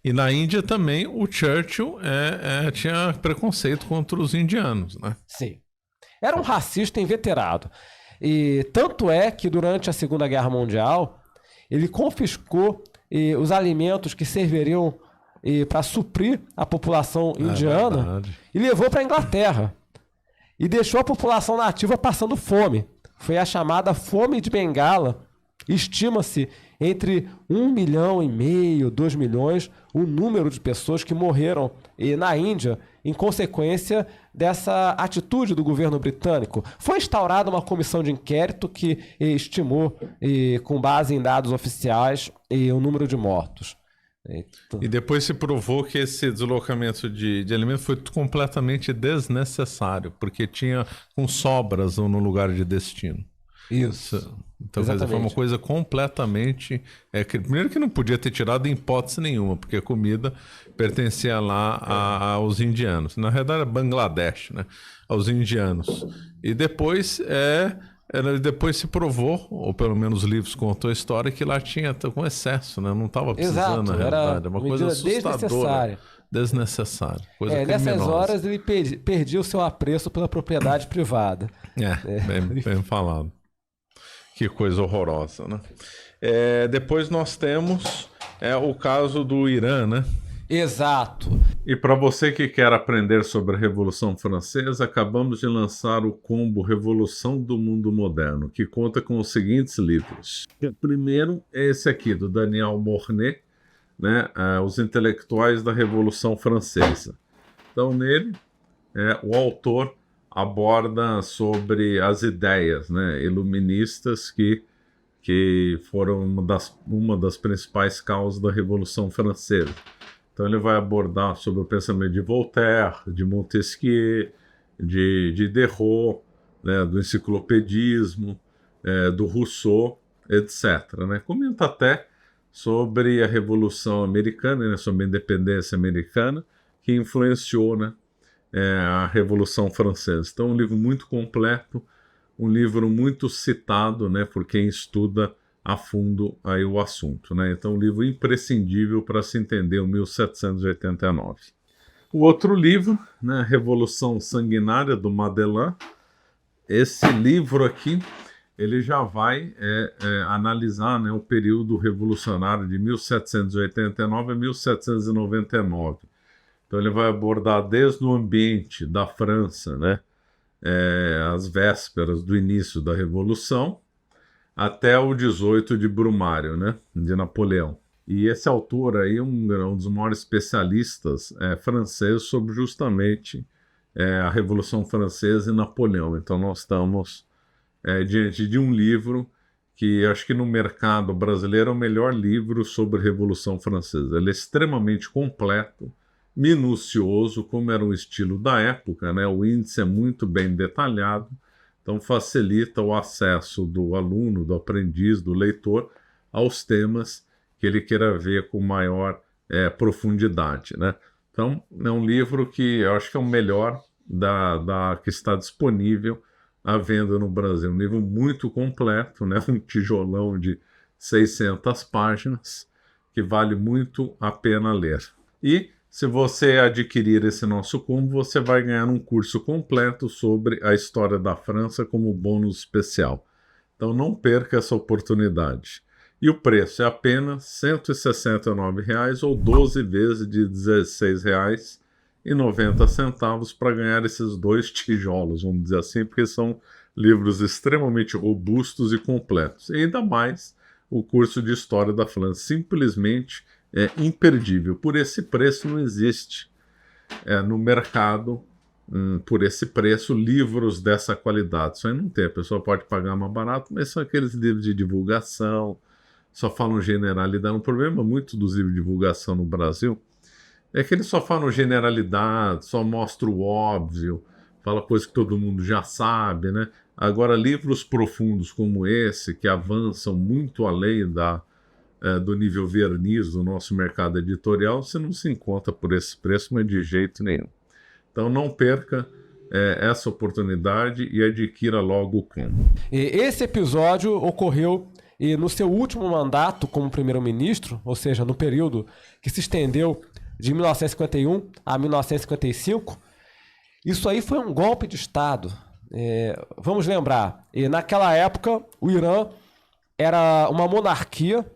E na Índia também o Churchill tinha preconceito contra os indianos, né? Sim. Era um racista inveterado. E tanto é que durante a Segunda Guerra Mundial, ele confiscou os alimentos que serviriam para suprir a população indiana e levou para a Inglaterra. E deixou a população nativa passando fome. Foi a chamada Fome de Bengala. Estima-se entre 1,5 milhão, 2 milhões, o número de pessoas que morreram na Índia em consequência dessa atitude do governo britânico. Foi instaurada uma comissão de inquérito que estimou, com base em dados oficiais, o número de mortos. E depois se provou que esse deslocamento de alimentos foi completamente desnecessário, porque tinha com sobras no lugar de destino. Isso. Então, quer dizer, foi uma coisa completamente... primeiro que não podia ter tirado em hipótese nenhuma, porque a comida pertencia lá aos indianos. Na verdade, era Bangladesh, né? Aos indianos. E depois depois se provou, ou pelo menos os livros contam a história, que lá tinha com excesso, né? Não estava precisando, na realidade. É uma coisa assustadora. Desnecessária. Coisa criminosa. Nessas horas ele perdia o seu apreço pela propriedade privada. Bem falado. Que coisa horrorosa, né? Depois nós temos o caso do Irã, né? Exato. E para você que quer aprender sobre a Revolução Francesa, acabamos de lançar o combo Revolução do Mundo Moderno, que conta com os seguintes livros. O primeiro é esse aqui, do Daniel Mornay, né? Os Intelectuais da Revolução Francesa. Então, nele, o autor aborda sobre as ideias, né, iluministas que foram uma das principais causas da Revolução Francesa. Então ele vai abordar sobre o pensamento de Voltaire, de Montesquieu, de Diderot, né, do enciclopedismo, do Rousseau, etc. Né? Comenta até sobre a Revolução Americana, né, sobre a independência americana, que influenciou, né, a Revolução Francesa. Então, um livro muito completo, um livro muito citado, né, por quem estuda a fundo aí o assunto, né? Então, um livro imprescindível para se entender o 1789. O outro livro, né, Revolução Sanguinária, do Madelin. Esse livro aqui, ele já vai analisar, né, o período revolucionário de 1789 a 1799. Então ele vai abordar desde o ambiente da França, né, as vésperas do início da Revolução, até o 18 de Brumário, né, de Napoleão. E esse autor aí é um dos maiores especialistas franceses sobre justamente a Revolução Francesa e Napoleão. Então nós estamos diante de um livro que acho que no mercado brasileiro é o melhor livro sobre a Revolução Francesa. Ele é extremamente completo, minucioso, como era o estilo da época, né? O índice é muito bem detalhado, então facilita o acesso do aluno, do aprendiz, do leitor aos temas que ele queira ver com maior profundidade, né? Então é um livro que eu acho que é o melhor que está disponível à venda no Brasil. Um livro muito completo, né? Um tijolão de 600 páginas que vale muito a pena ler. E se você adquirir esse nosso combo, você vai ganhar um curso completo sobre a história da França como bônus especial. Então não perca essa oportunidade. E o preço é apenas R$ 169,00 ou 12 vezes de R$ 16,90 para ganhar esses 2 tijolos, vamos dizer assim, porque são livros extremamente robustos e completos. E ainda mais o curso de História da França, simplesmente imperdível. Por esse preço não existe no mercado, por esse preço, livros dessa qualidade. Isso aí não tem, a pessoa pode pagar mais barato, mas são aqueles livros de divulgação, só falam generalidade. Um problema muito dos livros de divulgação no Brasil é que eles só falam generalidade, só mostra o óbvio, fala coisa que todo mundo já sabe, né? Agora, livros profundos como esse, que avançam muito além do nível verniz do nosso mercado editorial, você não se encontra por esse preço, mas de jeito nenhum. Então não perca essa oportunidade e adquira logo o combo. Esse episódio ocorreu e no seu último mandato como primeiro-ministro, ou seja, no período que se estendeu de 1951 a 1955, isso aí foi um golpe de Estado. Vamos lembrar, naquela época o Irã era uma monarquia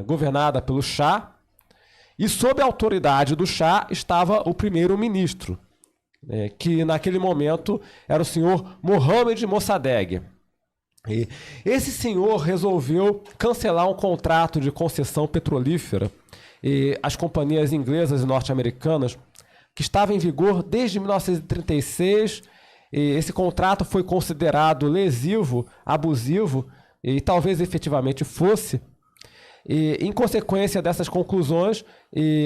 governada pelo Shah, e sob a autoridade do Shah estava o primeiro-ministro, que naquele momento era o senhor Mohammad Mossadegh. E esse senhor resolveu cancelar um contrato de concessão petrolífera e as companhias inglesas e norte-americanas que estava em vigor desde 1936. E esse contrato foi considerado lesivo, abusivo, e talvez efetivamente fosse. E, em consequência dessas conclusões,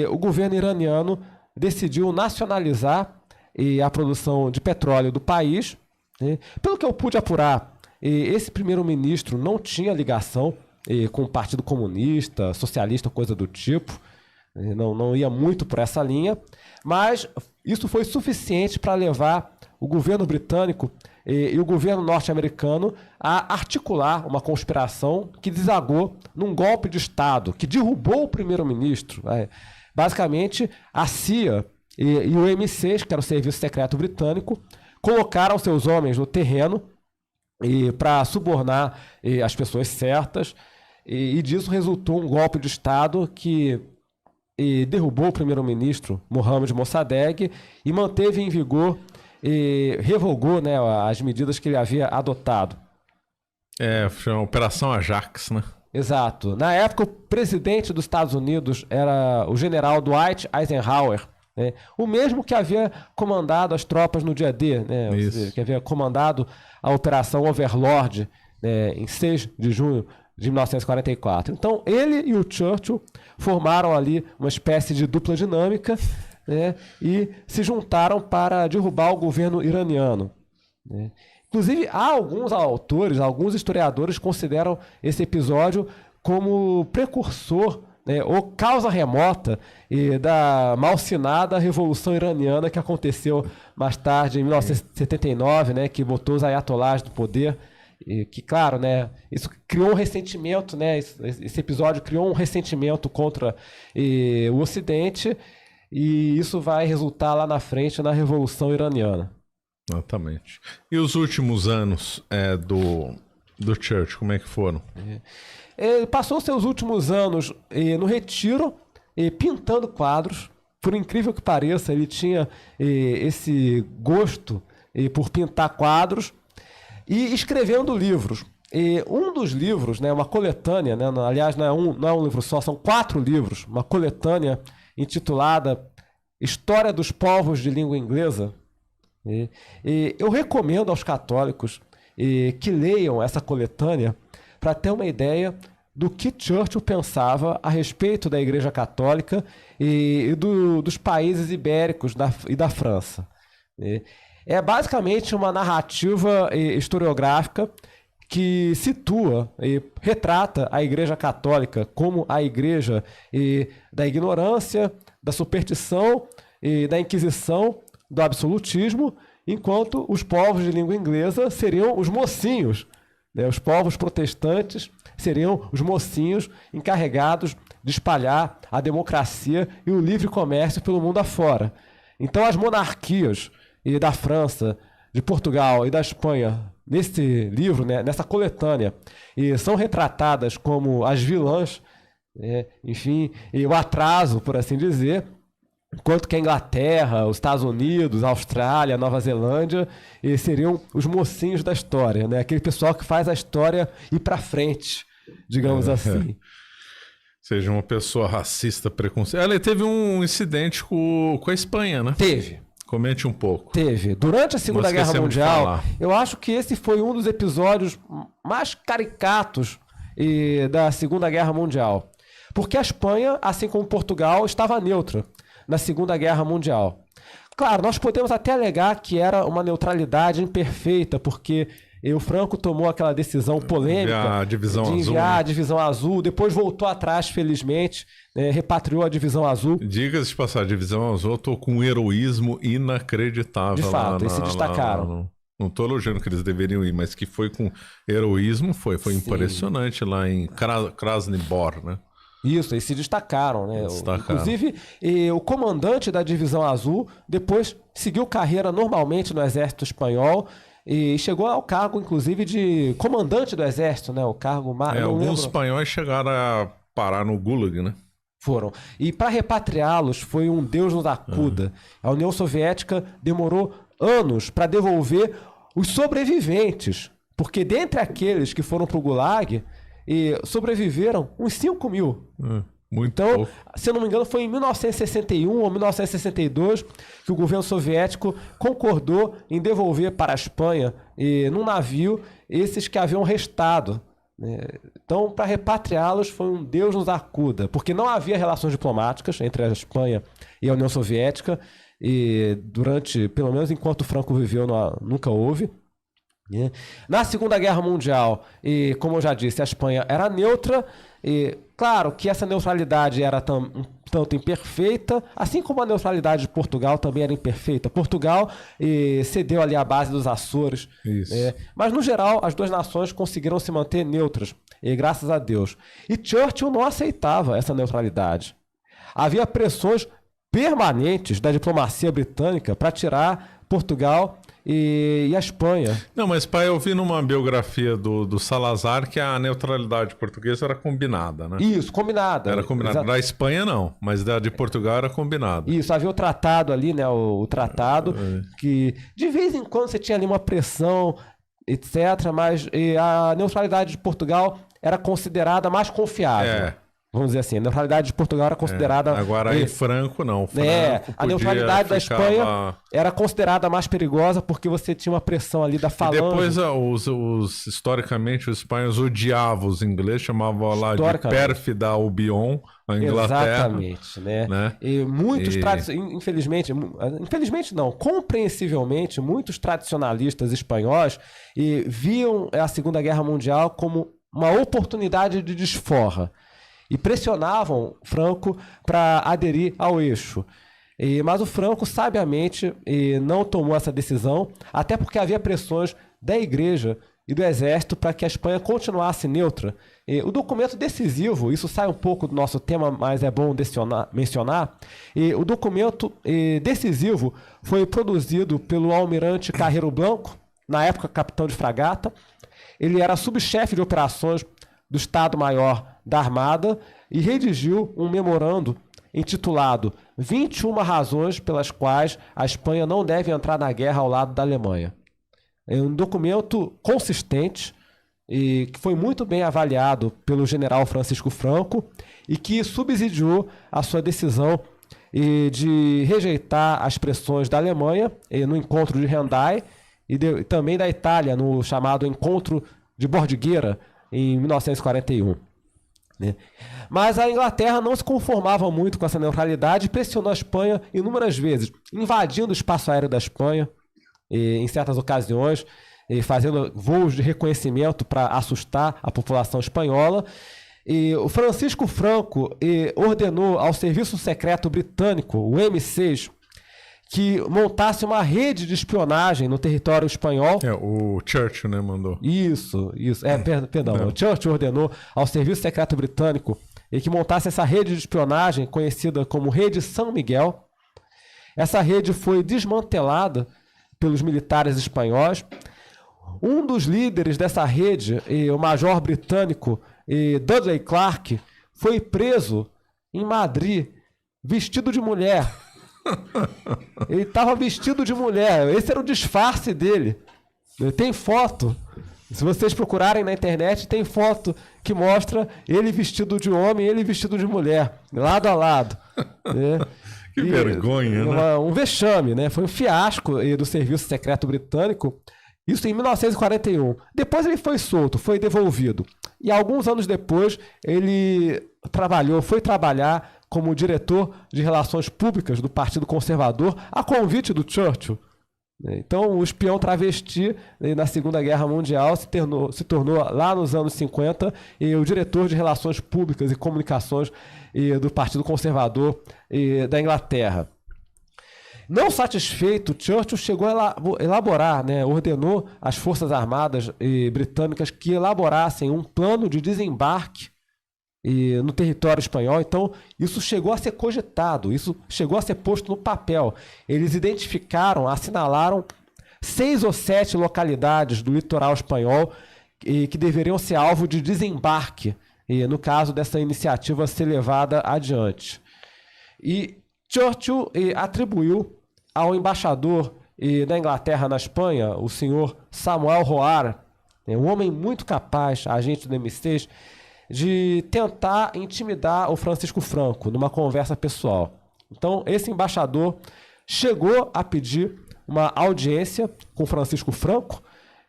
o governo iraniano decidiu nacionalizar a produção de petróleo do país. Pelo que eu pude apurar, esse primeiro-ministro não tinha ligação com o Partido Comunista, Socialista, coisa do tipo. Não ia muito por essa linha, mas isso foi suficiente para levar o governo britânico e o governo norte-americano a articular uma conspiração que desagou num golpe de Estado, que derrubou o primeiro-ministro. Basicamente, a CIA e o MI6, que era o Serviço Secreto Britânico, colocaram seus homens no terreno para subornar as pessoas certas, e disso resultou um golpe de Estado que derrubou o primeiro-ministro Mohammad Mossadegh e manteve em vigor e revogou, né, as medidas que ele havia adotado. Foi uma Operação Ajax, né? Exato. Na época, o presidente dos Estados Unidos era o general Dwight Eisenhower, né? O mesmo que havia comandado as tropas no dia D, né? Que havia comandado a Operação Overlord, né, em 6 de junho de 1944. Então, ele e o Churchill formaram ali uma espécie de dupla dinâmica, né, e se juntaram para derrubar o governo iraniano, né. Inclusive, há alguns autores, alguns historiadores consideram esse episódio como precursor, né, ou causa remota da malsinada Revolução Iraniana que aconteceu mais tarde, em 1979, né, que botou os ayatollahs do poder. E que, claro, né, isso criou um ressentimento, né, esse episódio criou um ressentimento contra o Ocidente, e isso vai resultar lá na frente na Revolução Iraniana. Exatamente. E os últimos anos do Churchill, como é que foram? Ele passou seus últimos anos no retiro, pintando quadros. Por incrível que pareça, ele tinha esse gosto por pintar quadros e escrevendo livros. Um dos livros, né, uma coletânea, né, aliás, não é um livro só, são 4 livros, uma coletânea intitulada História dos Povos de Língua Inglesa. Eu recomendo aos católicos que leiam essa coletânea para ter uma ideia do que Churchill pensava a respeito da Igreja Católica e dos países ibéricos e da França. É basicamente uma narrativa historiográfica que situa e retrata a Igreja Católica como a igreja da ignorância, da superstição e da Inquisição, do absolutismo, enquanto os povos de língua inglesa seriam os mocinhos, né? Os povos protestantes seriam os mocinhos encarregados de espalhar a democracia e o livre comércio pelo mundo afora. Então as monarquias da França, de Portugal e da Espanha, nesse livro, né, nessa coletânea, são retratadas como as vilãs, enfim, e o atraso, por assim dizer, enquanto que a Inglaterra, os Estados Unidos, a Austrália, a Nova Zelândia seriam os mocinhos da história, né? Aquele pessoal que faz a história ir para frente, digamos assim. Seja uma pessoa racista, preconceituosa. Ela teve um incidente com a Espanha, né? Teve. Comente um pouco. Teve. Durante a Segunda Guerra Mundial, eu acho que esse foi um dos episódios mais caricatos da Segunda Guerra Mundial. Porque a Espanha, assim como Portugal, estava neutra na Segunda Guerra Mundial. Claro, nós podemos até alegar que era uma neutralidade imperfeita, porque o Franco tomou aquela decisão polêmica de enviar a Divisão Azul, depois voltou atrás, felizmente, repatriou a Divisão Azul. Diga-se de passar, a Divisão Azul atuou com um heroísmo inacreditável. De fato, eles se destacaram. Não estou elogiando que eles deveriam ir, mas que foi com heroísmo, foi Sim. impressionante lá em Krasnibor, né? Isso, eles se destacaram, né? Destacaram. Inclusive, o comandante da Divisão Azul depois seguiu carreira normalmente no exército espanhol e chegou ao cargo, inclusive, de comandante do exército, né? O cargo mais... Alguns espanhóis chegaram a parar no Gulag, né? Foram. E para repatriá-los foi um Deus nos acuda. A União Soviética demorou anos para devolver os sobreviventes, porque dentre aqueles que foram para o Gulag, sobreviveram uns 5 mil. Muito então, pouco. se eu não me engano, foi em 1961 ou 1962 que o governo soviético concordou em devolver para a Espanha, num navio, esses que haviam restado. Então, para repatriá-los foi um Deus nos acuda, porque não havia relações diplomáticas entre a Espanha e a União Soviética, e durante, pelo menos enquanto Franco viveu, nunca houve. Na Segunda Guerra Mundial, como eu já disse, a Espanha era neutra, e claro que essa neutralidade era um tanto imperfeita, assim como a neutralidade de Portugal também era imperfeita. Portugal cedeu ali a base dos Açores, mas no geral as duas nações conseguiram se manter neutras, graças a Deus. E Churchill não aceitava essa neutralidade. Havia pressões permanentes da diplomacia britânica para tirar Portugal e a Espanha. Não, mas pai, eu vi numa biografia do Salazar que a neutralidade portuguesa era combinada, né? Isso, combinada. Era combinada. Da Espanha não, mas da de Portugal era combinada. Isso, havia o tratado ali, né? O tratado, que de vez em quando você tinha ali uma pressão, etc., mas a neutralidade de Portugal era considerada mais confiável. Vamos dizer assim, a neutralidade de Portugal era considerada... Agora em Franco, não. Franco a neutralidade da Espanha era considerada mais perigosa porque você tinha uma pressão ali da falange. E depois, historicamente, os espanhóis odiavam os ingleses, chamavam lá de pérfida Albion, a Inglaterra. Exatamente, né? E muitos, infelizmente não, compreensivelmente, muitos tradicionalistas espanhóis viam a Segunda Guerra Mundial como uma oportunidade de desforra. E pressionavam Franco para aderir ao eixo. Mas o Franco, sabiamente, não tomou essa decisão, até porque havia pressões da Igreja e do Exército para que a Espanha continuasse neutra. O documento decisivo, isso sai um pouco do nosso tema, mas é bom mencionar, o documento decisivo foi produzido pelo almirante Carreiro Blanco, na época capitão de fragata. Ele era subchefe de operações do Estado-Maior da Armada e redigiu um memorando intitulado 21 razões pelas quais a Espanha não deve entrar na guerra ao lado da Alemanha. É um documento consistente e que foi muito bem avaliado pelo general Francisco Franco e que subsidiou a sua decisão de rejeitar as pressões da Alemanha no encontro de Hendaye e também da Itália no chamado encontro de Bordighera em 1941. Mas a Inglaterra não se conformava muito com essa neutralidade e pressionou a Espanha inúmeras vezes, invadindo o espaço aéreo da Espanha em certas ocasiões, fazendo voos de reconhecimento para assustar a população espanhola. O Francisco Franco ordenou ao Serviço Secreto Britânico, o M6, que montasse uma rede de espionagem no território espanhol. O Churchill, né, mandou. Isso. Perdão. O Churchill ordenou ao Serviço Secreto Britânico que montasse essa rede de espionagem conhecida como Rede São Miguel. Essa rede foi desmantelada pelos militares espanhóis. Um dos líderes dessa rede, o major britânico Dudley Clark, foi preso em Madrid, vestido de mulher. Ele estava vestido de mulher. Esse era o disfarce dele. Tem foto. Se vocês procurarem na internet, tem foto que mostra ele vestido de homem e ele vestido de mulher, lado a lado. Que vergonha, né? Um vexame, né? Foi um fiasco do Serviço Secreto Britânico. Isso em 1941. Depois ele foi solto, foi devolvido. E alguns anos depois ele foi trabalhar como diretor de relações públicas do Partido Conservador, a convite do Churchill. Então, o espião travesti na Segunda Guerra Mundial se tornou lá nos anos 50 o diretor de relações públicas e comunicações do Partido Conservador da Inglaterra. Não satisfeito, Churchill chegou a elaborar, né, ordenou às Forças Armadas britânicas que elaborassem um plano de desembarque no território espanhol. Então, isso chegou a ser cogitado, isso chegou a ser posto no papel. Eles identificaram, assinalaram 6 ou 7 localidades do litoral espanhol que deveriam ser alvo de desembarque, no caso dessa iniciativa ser levada adiante. E Churchill atribuiu ao embaixador da Inglaterra na Espanha, o senhor Samuel Roar, um homem muito capaz, agente do MI6, de tentar intimidar o Francisco Franco numa conversa pessoal. Então, esse embaixador chegou a pedir uma audiência com Francisco Franco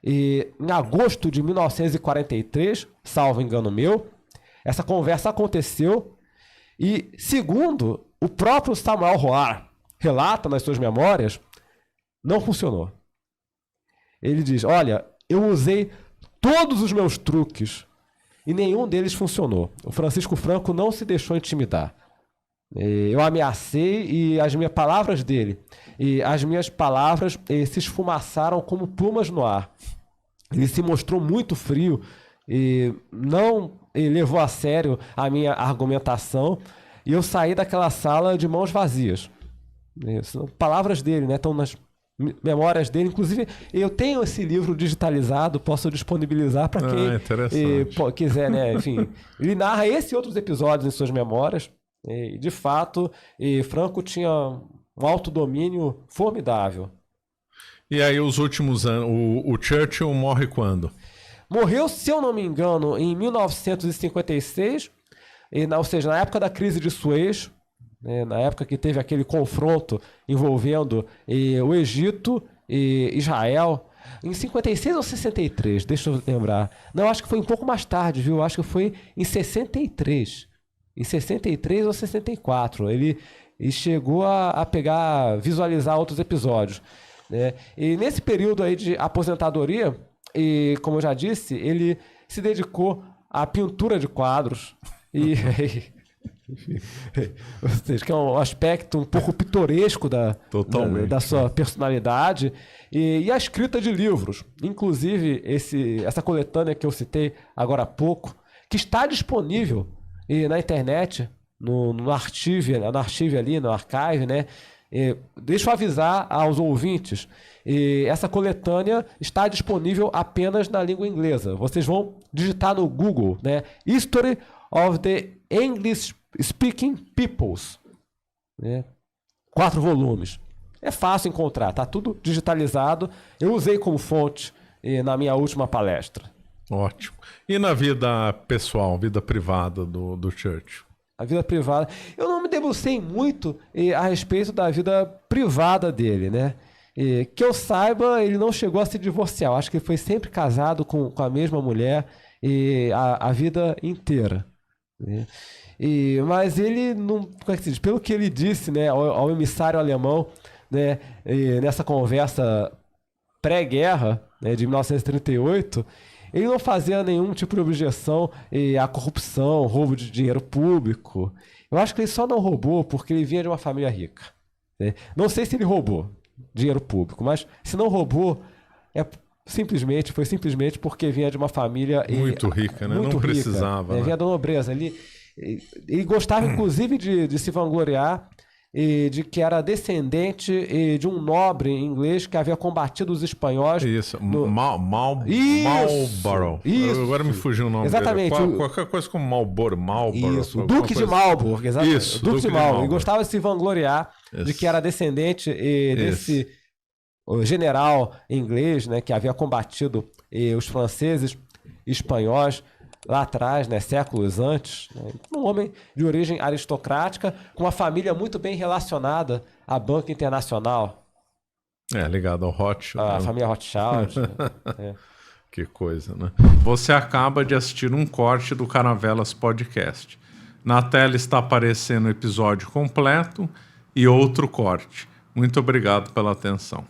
em agosto de 1943, salvo engano meu. Essa conversa aconteceu e, segundo o próprio Samuel Roar relata nas suas memórias, não funcionou. Ele diz, olha, eu usei todos os meus truques e nenhum deles funcionou. O Francisco Franco não se deixou intimidar. Eu ameacei e as minhas palavras dele, e as minhas palavras se esfumaçaram como plumas no ar. Ele se mostrou muito frio e não levou a sério a minha argumentação e eu saí daquela sala de mãos vazias. São palavras dele, né? Estão nas memórias dele. Inclusive, eu tenho esse livro digitalizado, posso disponibilizar para quem quiser, né? Enfim, ele narra esse e outros episódios em suas memórias. E, de fato, Franco tinha um autodomínio formidável. E aí, os últimos anos, o Churchill morre quando? Morreu, se eu não me engano, em 1956, ou seja, na época da crise de Suez, na época que teve aquele confronto envolvendo o Egito e Israel. Em 56 ou 63, deixa eu lembrar. Não, acho que foi um pouco mais tarde, viu? Acho que foi em 63. Em 63 ou 64. Ele chegou a visualizar outros episódios, né? E nesse período aí de aposentadoria, como eu já disse, ele se dedicou à pintura de quadros. Ou seja, que é um aspecto um pouco pitoresco da sua personalidade, e a escrita de livros, inclusive essa coletânea que eu citei agora há pouco, que está disponível na internet, no archive ali, no archive, né? Deixa eu avisar aos ouvintes, essa coletânea está disponível apenas na língua inglesa. Vocês vão digitar no Google, né? History of the English Speaking Peoples, né? 4 volumes. É fácil encontrar, tá tudo digitalizado. Eu usei como fonte na minha última palestra. Ótimo. E na vida pessoal, vida privada do Churchill? A vida privada. Eu não me debrucei muito a respeito da vida privada dele, né? Que eu saiba, ele não chegou a se divorciar. Eu acho que ele foi sempre casado com a mesma mulher a vida inteira, né? Mas ele não, como é que se diz? Pelo que ele disse, né, ao emissário alemão, né, nessa conversa pré-guerra, né, de 1938, ele não fazia nenhum tipo de objeção à corrupção, roubo de dinheiro público. Eu acho que ele só não roubou porque ele vinha de uma família rica, né? Não sei se ele roubou dinheiro público, mas se não roubou, foi simplesmente porque vinha de uma família muito rica, né? Muito não rica, precisava. Né? Vinha da nobreza. Ele gostava, inclusive, de se vangloriar de que era descendente de um nobre inglês que havia combatido os espanhóis. Isso, Marlborough. Isso. Agora me fugiu o nome. Exatamente. Qualquer coisa como Marlborough. Isso, Duque de Marlborough. Exatamente. Isso, Duque de Marlborough. Ele gostava de se vangloriar de que era descendente desse general inglês, né, que havia combatido os franceses e espanhóis lá atrás, né, séculos antes, né? Um homem de origem aristocrática, com uma família muito bem relacionada à Banca Internacional. Ligado ao Rothschild. A família Rothschild. Né? Que coisa, né? Você acaba de assistir um corte do Caravelas Podcast. Na tela está aparecendo o episódio completo e outro corte. Muito obrigado pela atenção.